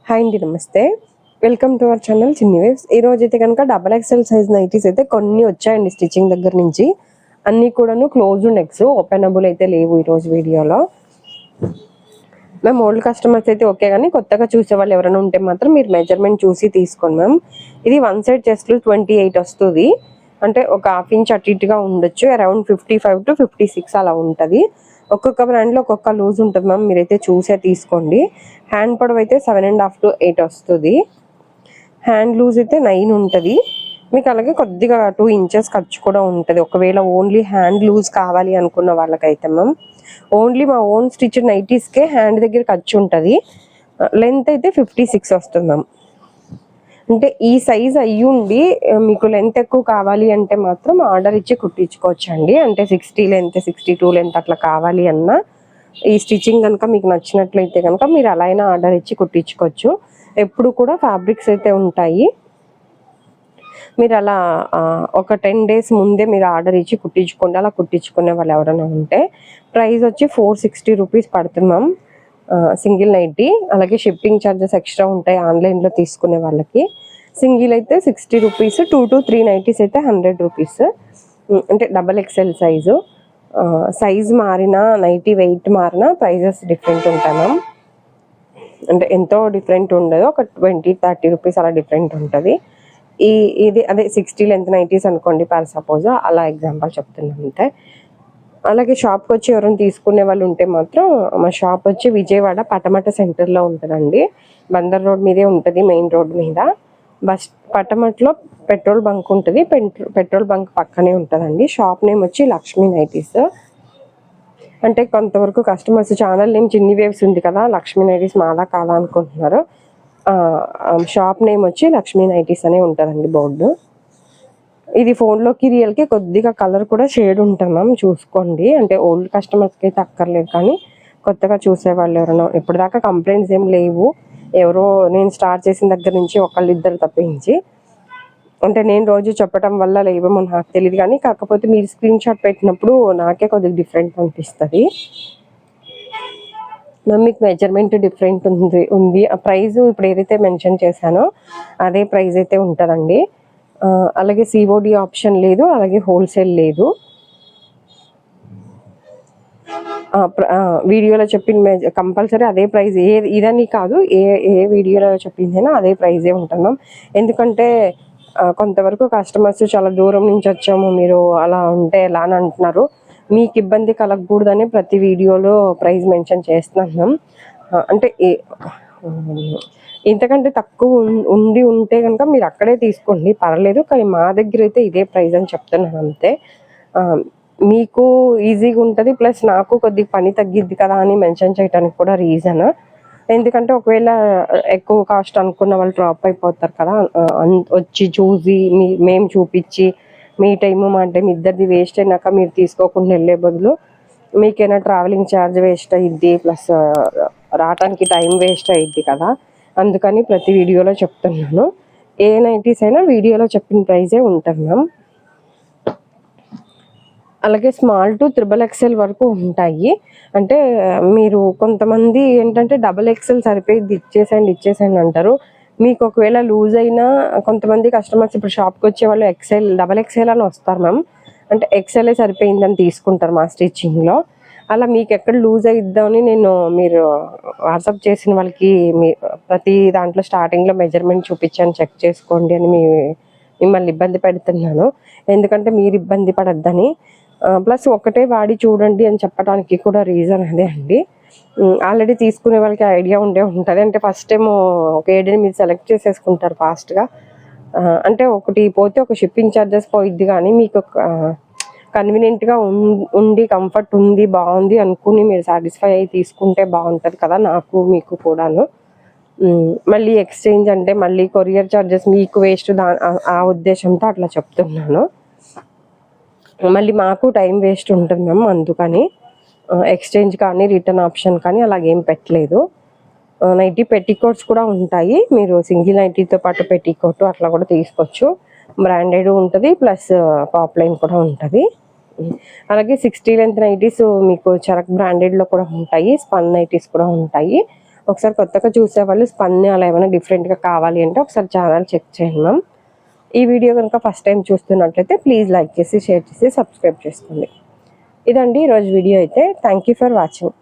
Hi అండి, నమస్తే. Welcome to our channel చిన్ని వేవ్స్. ఈ రోజు అయితే కనుక డబల్ ఎక్స్ఎల్ సైజ్ నైటీస్ అయితే కొన్ని వచ్చాయండి స్టిచ్చింగ్ దగ్గర నుంచి. అన్నీ కూడాను క్లోజ్ నెక్స్, ఓపెనబుల్ అయితే లేవు ఈరోజు వీడియోలో. మ్యామ్ ఓల్డ్ కస్టమర్స్ అయితే ఓకే, కానీ కొత్తగా చూసే వాళ్ళు ఎవరైనా ఉంటే మాత్రం మీరు మెజర్మెంట్ చూసి తీసుకోండి మ్యామ్. ఇది వన్ సైడ్ చెస్ట్లు 28 వస్తుంది, అంటే ఒక హాఫ్ ఇంచ్ అటు ఇటుగా ఉండొచ్చు. అరౌండ్ 55 to 56 అలా ఉంటుంది. ఒక్కొక్క బ్రాండ్లో ఒక్కొక్క లూజ్ ఉంటుంది మ్యామ్, మీరైతే చూసే తీసుకోండి. హ్యాండ్ పొడవు అయితే 7.5 to 8 వస్తుంది. హ్యాండ్ లూజ్ అయితే 9 ఉంటుంది మీకు. అలాగే కొద్దిగా 2 inches ఖర్చు కూడా ఉంటుంది ఒకవేళ ఓన్లీ హ్యాండ్ లూజ్ కావాలి అనుకున్న వాళ్ళకైతే మ్యామ్. ఓన్లీ మా ఓన్ స్టిచ్ నైటీస్కే హ్యాండ్ దగ్గర ఖర్చు ఉంటుంది. లెంత్ అయితే 56 వస్తుంది మ్యామ్. అంటే ఈ సైజ్ అయ్యుండి మీకు లెంత్ ఎక్కువ కావాలి అంటే మాత్రం ఆర్డర్ ఇచ్చి కుట్టించుకోవచ్చు అండి. అంటే 60 లెంత్, 62 లెంత్ అట్లా కావాలి అన్నా ఈ స్టిచ్చింగ్ కనుక మీకు నచ్చినట్లయితే కనుక మీరు అలా అయినా ఆర్డర్ ఇచ్చి కుట్టించుకోవచ్చు. ఎప్పుడు కూడా ఫ్యాబ్రిక్స్ అయితే ఉంటాయి. మీరు అలా ఒక 10 days ముందే మీరు ఆర్డర్ ఇచ్చి కుట్టించుకోండి. అలా కుట్టించుకునే వాళ్ళు ఎవరైనా ఉంటే. ప్రైస్ వచ్చి 460 రూపీస్ పడుతుంది మ్యామ్ సింగిల్ నైటీ. అలాగే షిప్పింగ్ ఛార్జెస్ ఎక్స్ట్రా ఉంటాయి ఆన్లైన్లో తీసుకునే వాళ్ళకి. సింగిల్ అయితే 60 రూపీస్, 2 to 3 నైటీస్ అయితే 100 రూపీస్. అంటే డబల్ ఎక్స్ఎల్ సైజు. సైజ్ మారినా, నైటీ వెయిట్ మారినా ప్రైజెస్ డిఫరెంట్ ఉంటాయి మ్యామ్. అంటే ఎంతో డిఫరెంట్ ఉండదు, ఒక 20-30 రూపీస్ అలా డిఫరెంట్ ఉంటుంది. ఇది అదే 60 లెంత్ నైటీస్ అనుకోండి పర్ సపోజ్, అలా ఎగ్జాంపుల్ చెప్తున్నాను అంతే. అలాగే షాప్కి వచ్చి ఎవరైనా తీసుకునే వాళ్ళు ఉంటే మాత్రం మా షాప్ వచ్చి విజయవాడ పటమట సెంటర్లో ఉంటుందండి. బందర్ రోడ్ మీదే ఉంటుంది, మెయిన్ రోడ్ మీద. పటమట్లో పెట్రోల్ బంక్ ఉంటుంది, పెట్రోల్ బంక్ పక్కనే ఉంటుందండి. షాప్ నేమ్ వచ్చి లక్ష్మీ నైటీస్. అంటే కొంతవరకు కస్టమర్స్ ఛానల్ నేమ్ చిన్ని వేవ్స్ ఉంది కదా, లక్ష్మీ నైటీస్ మాదా కాదా అనుకుంటున్నారు. షాప్ నేమ్ వచ్చి లక్ష్మీ నైటీస్ అనే ఉంటుందండి బోర్డు. ఇది ఫోన్లోకి రియల్కి కొద్దిగా కలర్ కూడా షేడ్ ఉంటుంది మ్యామ్, చూసుకోండి. అంటే ఓల్డ్ కస్టమర్స్కి అయితే అక్కర్లేదు, కానీ కొత్తగా చూసేవాళ్ళు ఎవరైనా, ఇప్పటిదాకా కంప్లైంట్స్ ఏం లేవు. ఎవరో నేను స్టార్ట్ చేసిన దగ్గర నుంచి ఒకళ్ళిద్దరు తప్పించి, అంటే నేను రోజు చెప్పడం వల్ల లేవేమో నాకు తెలియదు, కానీ కాకపోతే మీరు స్క్రీన్ షాట్ పెట్టినప్పుడు నాకే కొద్దిగా డిఫరెంట్ అనిపిస్తుంది. మీకు మెజర్మెంట్ డిఫరెంట్ ఉంది. ఆ ప్రైస్ ఇప్పుడు ఏదైతే మెన్షన్ చేశానో అదే ప్రైస్ అయితే ఉంటుందండి. అలాగే సిఓడి ఆప్షన్ లేదు, అలాగే హోల్సేల్ లేదు. వీడియోలో చెప్పిన కంపల్సరీ అదే ప్రైస్, ఇదని కాదు, ఏ వీడియోలో చెప్పిందైనా అదే ప్రైజే ఉంటున్నాం. ఎందుకంటే కొంతవరకు కస్టమర్స్ చాలా దూరం నుంచి వచ్చాము, మీరు అలా ఉంటే ఎలా అని అంటున్నారు. మీకు ఇబ్బంది కలగకూడదని ప్రతి వీడియోలో ప్రైస్ మెన్షన్ చేస్తున్నాం. అంటే ఇంతకంటే తక్కువ ఉంటే కనుక మీరు అక్కడే తీసుకోండి, పర్లేదు. కానీ మా దగ్గర అయితే ఇదే ప్రైస్ అని చెప్తున్నాను అంతే. మీకు ఈజీగా ఉంటుంది, ప్లస్ నాకు కొద్దిగా పని తగ్గిద్ది కదా అని మెన్షన్ చేయడానికి కూడా రీజన్. ఎందుకంటే ఒకవేళ ఎక్కువ కాస్ట్ అనుకున్న వాళ్ళు డ్రాప్ అయిపోతారు కదా, వచ్చి చూసి మేము చూపించి మీ టైము మా టైం ఇద్దరిది వేస్ట్ అయినాక మీరు తీసుకోకుండా వెళ్ళే బదులు మీకైనా ట్రావెలింగ్ ఛార్జ్ వేస్ట్ అయ్యిద్ది, ప్లస్ రావడానికి టైం వేస్ట్ అయ్యిద్ది కదా. అందుకని ప్రతి వీడియోలో చెప్తున్నాను. ఏ నైటీస్ అయినా వీడియోలో చెప్పిన ప్రైజే ఉంటుంది మ్యామ్. అలాగే స్మాల్ టు XXL వరకు ఉంటాయి. అంటే మీరు కొంతమంది ఏంటంటే డబల్ ఎక్సెల్ సరిపోయి ఇచ్చేసేయండి అంటారు. మీకు ఒకవేళ లూజ్ అయినా, కొంతమంది కస్టమర్స్ ఇప్పుడు షాప్కి వచ్చే వాళ్ళు డబల్ ఎక్సెల్ అని వస్తారు మ్యామ్. అంటే ఎక్సెలే సరిపోయిందని తీసుకుంటారు మా స్టిచ్చింగ్లో. అలా మీకు ఎక్కడ లూజ్ అయిద్దామని మీరు వాట్సాప్ చేసిన వాళ్ళకి ప్రతి దాంట్లో స్టార్టింగ్లో మెజర్మెంట్ చూపించాను, చెక్ చేసుకోండి అని మిమ్మల్ని ఇబ్బంది పెడుతున్నాను. ఎందుకంటే మీరు ఇబ్బంది పడద్దని, ప్లస్ ఒకటే వాడి చూడండి అని చెప్పడానికి కూడా రీజన్ అదే అండి. ఆల్రెడీ తీసుకునే వాళ్ళకి ఐడియా ఉంటుంది. అంటే ఫస్ట్ టైం ఒక ఏడీని మీరు సెలెక్ట్ చేసేసుకుంటారు ఫాస్ట్గా. అంటే ఒకటి పోతే ఒక షిప్పింగ్ ఛార్జెస్ పోయిద్ది, కానీ మీకు కన్వీనియంట్గా ఉండి కంఫర్ట్ ఉంది, బాగుంది అనుకుని మీరు సాటిస్ఫై అయ్యి తీసుకుంటే బాగుంటుంది కదా, నాకు మీకు కూడాను. మళ్ళీ ఎక్స్చేంజ్ అంటే మళ్ళీ కొరియర్ ఛార్జెస్ మీకు వేస్ట్, ఆ ఉద్దేశంతో అట్లా చెప్తున్నాను. మళ్ళీ మాకు టైం వేస్ట్ ఉంటుంది మ్యామ్, అందుకని ఎక్స్చేంజ్ కానీ రిటర్న్ ఆప్షన్ కానీ అలాగేం పెట్టలేదు. నైటీ పెట్టికోట్స్ కూడా ఉంటాయి, మీరు సింగిల్ నైటీతో పాటు పెట్టికోట్ అట్లా కూడా తీసుకోవచ్చు. బ్రాండెడ్ ఉంటుంది, ప్లస్ పాప్లైన్ కూడా ఉంటుంది. అలాగే 60 లెంత్ నైటీస్ మీకు చరక్ బ్రాండెడ్లో కూడా ఉంటాయి, స్పన్ నైటీస్ కూడా ఉంటాయి. ఒకసారి కొత్తగా చూసేవాళ్ళు స్పన్ అలా ఏమైనా డిఫరెంట్గా కావాలి అంటే ఒకసారి ఛానల్ చెక్ చేయండి మ్యామ్. ఈ వీడియో కనుక ఫస్ట్ టైం చూస్తున్నట్లయితే ప్లీజ్ లైక్ చేసి షేర్ చేసి సబ్స్క్రైబ్ చేసుకోండి. ఇదండి ఈరోజు వీడియో అయితే. Thank you for watching.